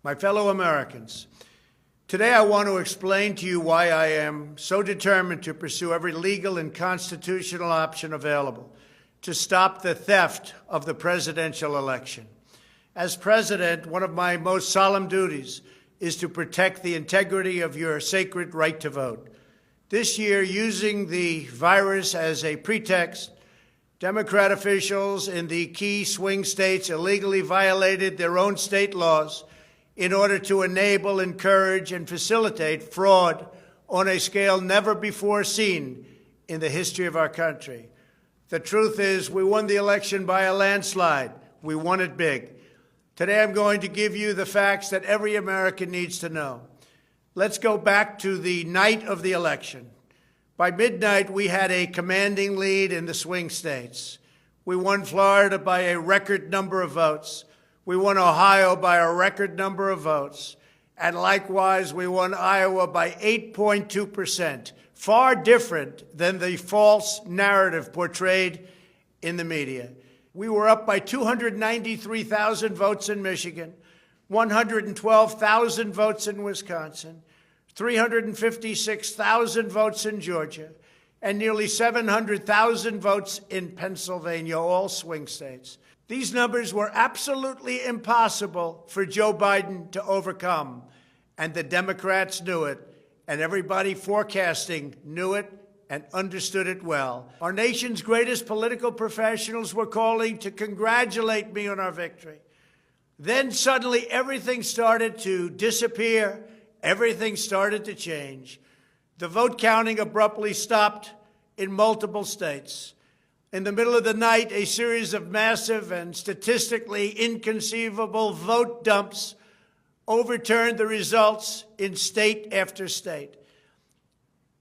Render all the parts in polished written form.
My fellow Americans, today I want to explain to you why I am so determined to pursue every legal and constitutional option available to stop the theft of the presidential election. As president, one of my most solemn duties is to protect the integrity of your sacred right to vote. This year, using the virus as a pretext, Democrat officials in the key swing states illegally violated their own state laws in order to enable, encourage, and facilitate fraud on a scale never before seen in the history of our country. The truth is, we won the election by a landslide. We won it big. Today, I'm going to give you the facts that every American needs to know. Let's go back to the night of the election. By midnight, we had a commanding lead in the swing states. We won Florida by a record number of votes. We won Ohio by a record number of votes. And likewise, we won Iowa by 8.2%, far different than the false narrative portrayed in the media. We were up by 293,000 votes in Michigan, 112,000 votes in Wisconsin, 356,000 votes in Georgia, and nearly 700,000 votes in Pennsylvania, all swing states. These numbers were absolutely impossible for Joe Biden to overcome, and the Democrats knew it, and everybody forecasting knew it and understood it well. Our nation's greatest political professionals were calling to congratulate me on our victory. Then suddenly everything started to disappear. Everything started to change. The vote counting abruptly stopped in multiple states. In the middle of the night, a series of massive and statistically inconceivable vote dumps overturned the results in state after state.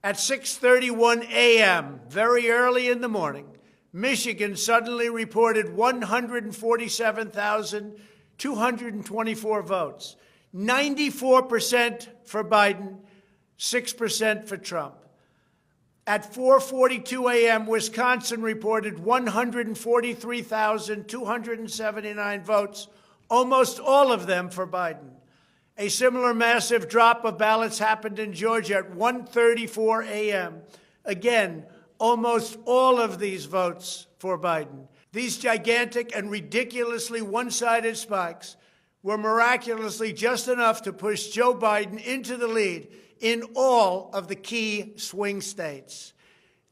At 6:31 a.m., very early in the morning, Michigan suddenly reported 147,224 votes, 94% for Biden, 6% for Trump. At 4:42 a.m., Wisconsin reported 143,279 votes, almost all of them for Biden. A similar massive drop of ballots happened in Georgia at 1:34 a.m. Again, almost all of these votes for Biden. These gigantic and ridiculously one-sided spikes were miraculously just enough to push Joe Biden into the lead in all of the key swing states.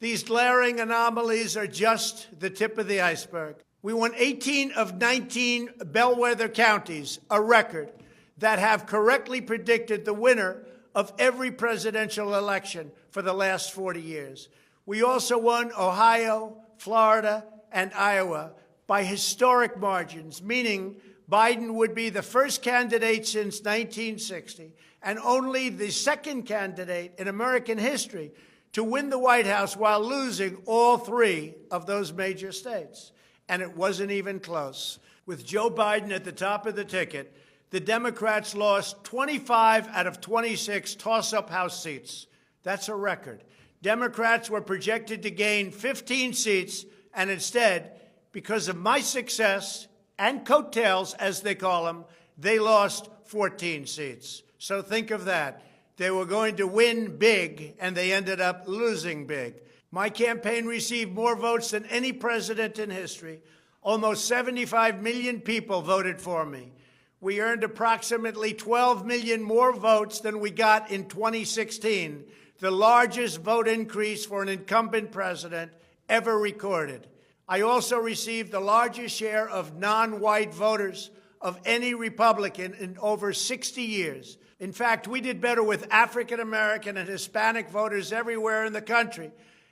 These glaring anomalies are just the tip of the iceberg. We won 18 of 19 bellwether counties, a record, that have correctly predicted the winner of every presidential election for the last 40 years. We also won Ohio, Florida, and Iowa by historic margins, meaning Biden would be the first candidate since 1960 and only the second candidate in American history to win the White House while losing all three of those major states. And it wasn't even close. With Joe Biden at the top of the ticket, the Democrats lost 25 out of 26 toss-up House seats. That's a record. Democrats were projected to gain 15 seats, and instead, because of my success and coattails, as they call them, they lost 14 seats. So think of that. They were going to win big, and they ended up losing big. My campaign received more votes than any president in history. Almost 75 million people voted for me. We earned approximately 12 million more votes than we got in 2016, the largest vote increase for an incumbent president ever recorded. I also received the largest share of non-white voters of any Republican in over 60 years. In fact, we did better with African American and Hispanic voters everywhere in the country,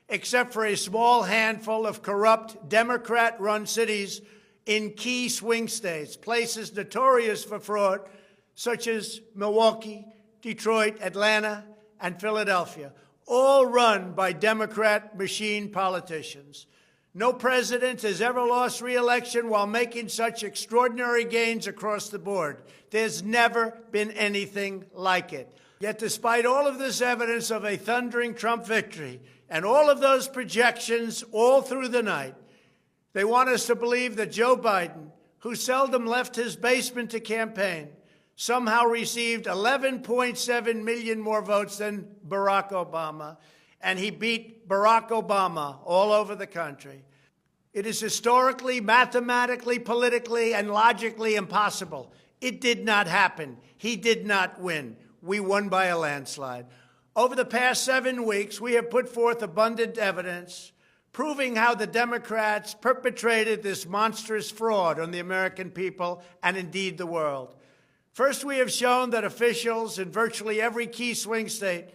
except for a small handful of corrupt Democrat-run cities in key swing states, places notorious for fraud, such as Milwaukee, Detroit, Atlanta, and Philadelphia, all run by Democrat machine politicians. No president has ever lost re-election while making such extraordinary gains across the board. There's never been anything like it. Yet despite all of this evidence of a thundering Trump victory and all of those projections all through the night, they want us to believe that Joe Biden, who seldom left his basement to campaign, somehow received 11.7 million more votes than Barack Obama, and he beat Barack Obama all over the country. It is historically, mathematically, politically, and logically impossible. It did not happen. He did not win. We won by a landslide. Over the past 7 weeks, we have put forth abundant evidence proving how the Democrats perpetrated this monstrous fraud on the American people and indeed the world. First, we have shown that officials in virtually every key swing state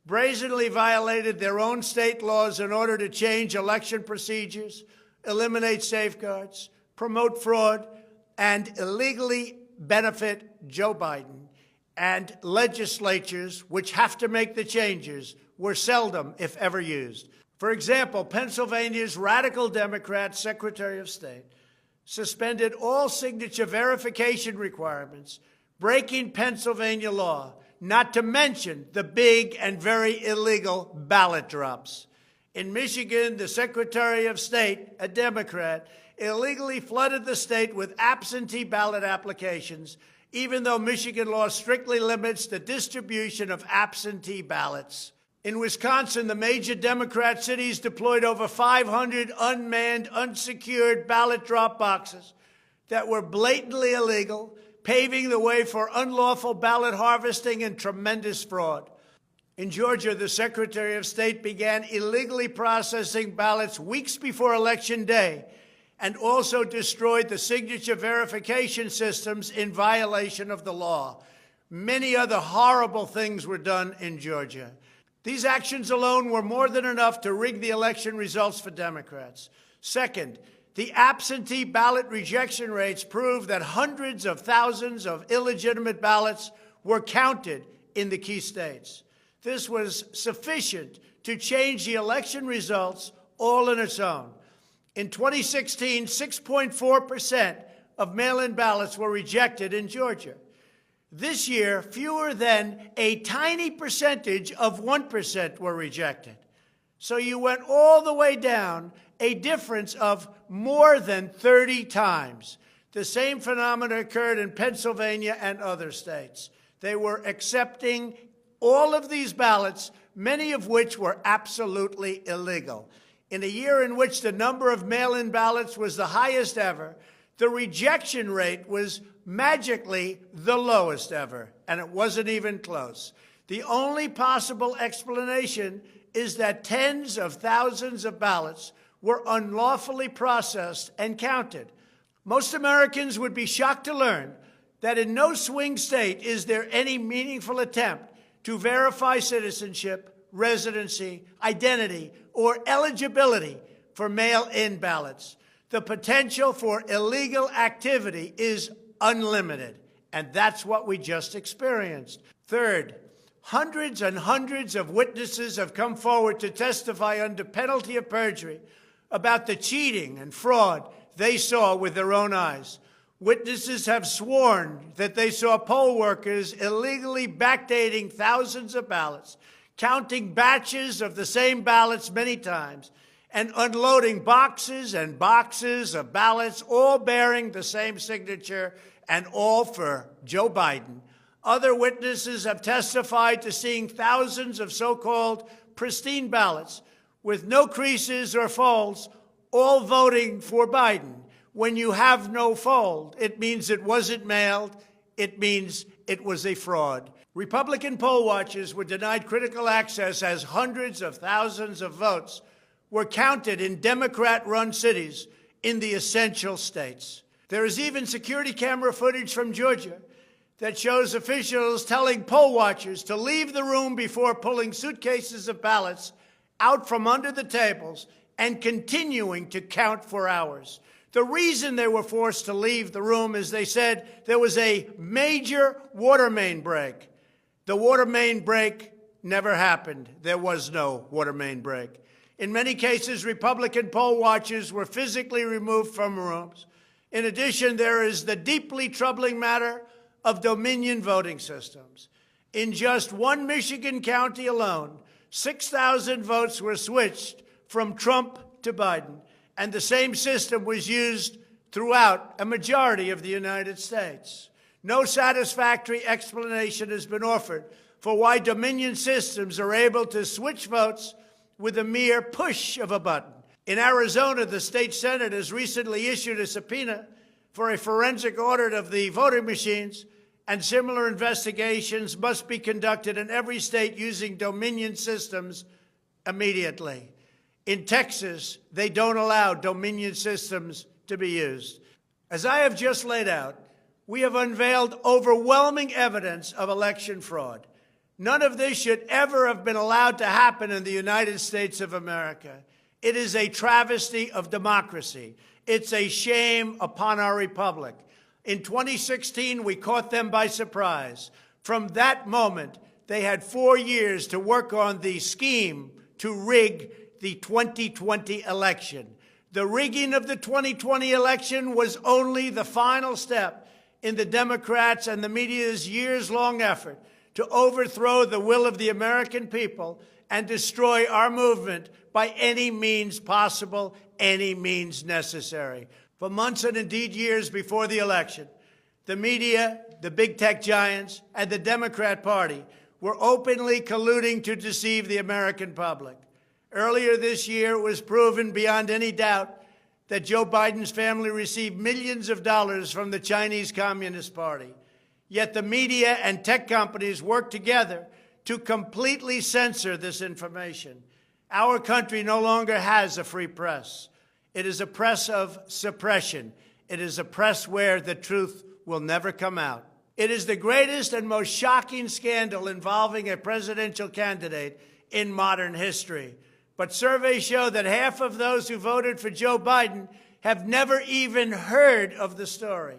brazenly violated their own state laws in order to change election procedures, eliminate safeguards, promote fraud, and illegally benefit Joe Biden. And legislatures, which have to make the changes, were seldom, if ever, used. For example, Pennsylvania's radical Democrat Secretary of State suspended all signature verification requirements, breaking Pennsylvania law, not to mention the big and very illegal ballot drops. In Michigan, the Secretary of State, a Democrat, illegally flooded the state with absentee ballot applications, even though Michigan law strictly limits the distribution of absentee ballots. In Wisconsin, the major Democrat cities deployed over 500 unmanned, unsecured ballot drop boxes that were blatantly illegal, paving the way for unlawful ballot harvesting and tremendous fraud. In Georgia, the Secretary of State began illegally processing ballots weeks before Election Day and also destroyed the signature verification systems in violation of the law. Many other horrible things were done in Georgia. These actions alone were more than enough to rig the election results for Democrats. Second, the absentee ballot rejection rates prove that hundreds of thousands of illegitimate ballots were counted in the key states. This was sufficient to change the election results all on its own. In 2016, 6.4% of mail-in ballots were rejected in Georgia. This year, fewer than a tiny percentage of 1% were rejected. So you went all the way down, a difference of more than 30 times. The same phenomenon occurred in Pennsylvania and other states. They were accepting all of these ballots, many of which were absolutely illegal. In a year in which the number of mail-in ballots was the highest ever, the rejection rate was magically the lowest ever, and it wasn't even close. The only possible explanation is that tens of thousands of ballots were unlawfully processed and counted. Most Americans would be shocked to learn that in no swing state is there any meaningful attempt to verify citizenship, residency, identity, or eligibility for mail-in ballots. The potential for illegal activity is unlimited, and that's what we just experienced. Third, hundreds and hundreds of witnesses have come forward to testify under penalty of perjury about the cheating and fraud they saw with their own eyes. Witnesses have sworn that they saw poll workers illegally backdating thousands of ballots, counting batches of the same ballots many times, and unloading boxes and boxes of ballots, all bearing the same signature and all for Joe Biden. Other witnesses have testified to seeing thousands of so-called pristine ballots with no creases or folds, all voting for Biden. When you have no fold, it means it wasn't mailed. It means it was a fraud. Republican poll watchers were denied critical access as hundreds of thousands of votes were counted in Democrat-run cities in the essential states. There is even security camera footage from Georgia that shows officials telling poll watchers to leave the room before pulling suitcases of ballots out from under the tables and continuing to count for hours. The reason they were forced to leave the room is they said there was a major water main break. The water main break never happened. There was no water main break. In many cases, Republican poll watchers were physically removed from rooms. In addition, there is the deeply troubling matter of Dominion voting systems. In just one Michigan county alone, 6,000 votes were switched from Trump to Biden, and the same system was used throughout a majority of the United States. No satisfactory explanation has been offered for why Dominion systems are able to switch votes with a mere push of a button. In Arizona, the state Senate has recently issued a subpoena for a forensic audit of the voting machines, and similar investigations must be conducted in every state using Dominion systems immediately. In Texas, they don't allow Dominion systems to be used. As I have just laid out, we have unveiled overwhelming evidence of election fraud. None of this should ever have been allowed to happen in the United States of America. It is a travesty of democracy. It's a shame upon our republic. In 2016, we caught them by surprise. From that moment, they had 4 years to work on the scheme to rig the 2020 election. The rigging of the 2020 election was only the final step in the Democrats and the media's years-long effort to overthrow the will of the American people and destroy our movement by any means possible, any means necessary. For months and indeed years before the election, the media, the big tech giants, and the Democrat Party were openly colluding to deceive the American public. Earlier this year, it was proven beyond any doubt that Joe Biden's family received millions of dollars from the Chinese Communist Party. Yet the media and tech companies worked together to completely censor this information. Our country no longer has a free press. It is a press of suppression. It is a press where the truth will never come out. It is the greatest and most shocking scandal involving a presidential candidate in modern history. But surveys show that half of those who voted for Joe Biden have never even heard of the story.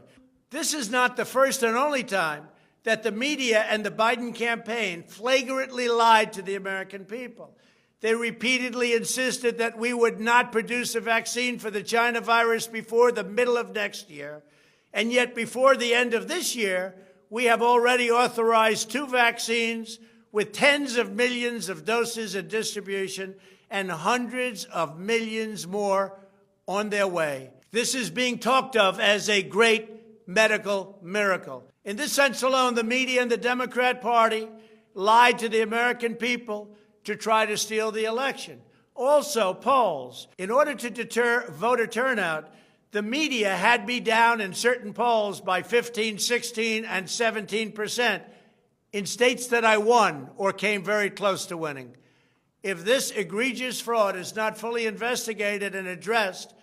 This is not the first and only time that the media and the Biden campaign flagrantly lied to the American people. They repeatedly insisted that we would not produce a vaccine for the China virus before the middle of next year. And yet before the end of this year, we have already authorized 2 vaccines with tens of millions of doses in distribution and hundreds of millions more on their way. This is being talked of as a great medical miracle. In this sense alone, the media and the Democrat Party lied to the American people to try to steal the election. Also, polls. In order to deter voter turnout, the media had me down in certain polls by 15, 16, and 17% in states that I won or came very close to winning. If this egregious fraud is not fully investigated and addressed,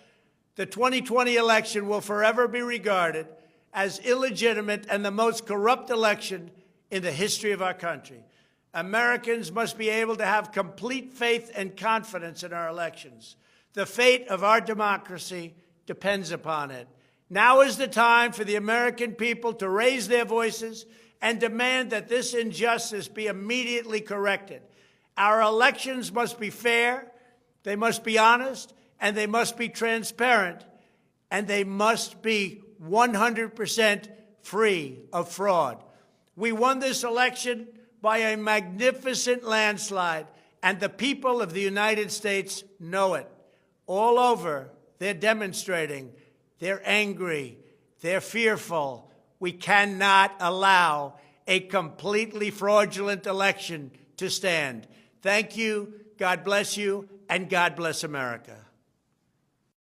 the 2020 election will forever be regarded as illegitimate and the most corrupt election in the history of our country. Americans must be able to have complete faith and confidence in our elections. The fate of our democracy depends upon it. Now is the time for the American people to raise their voices and demand that this injustice be immediately corrected. Our elections must be fair, they must be honest, and they must be transparent, and they must be 100% free of fraud. We won this election by a magnificent landslide, and the people of the United States know it. All over, they're demonstrating. They're angry. They're fearful. We cannot allow a completely fraudulent election to stand. Thank you, God bless you, and God bless America.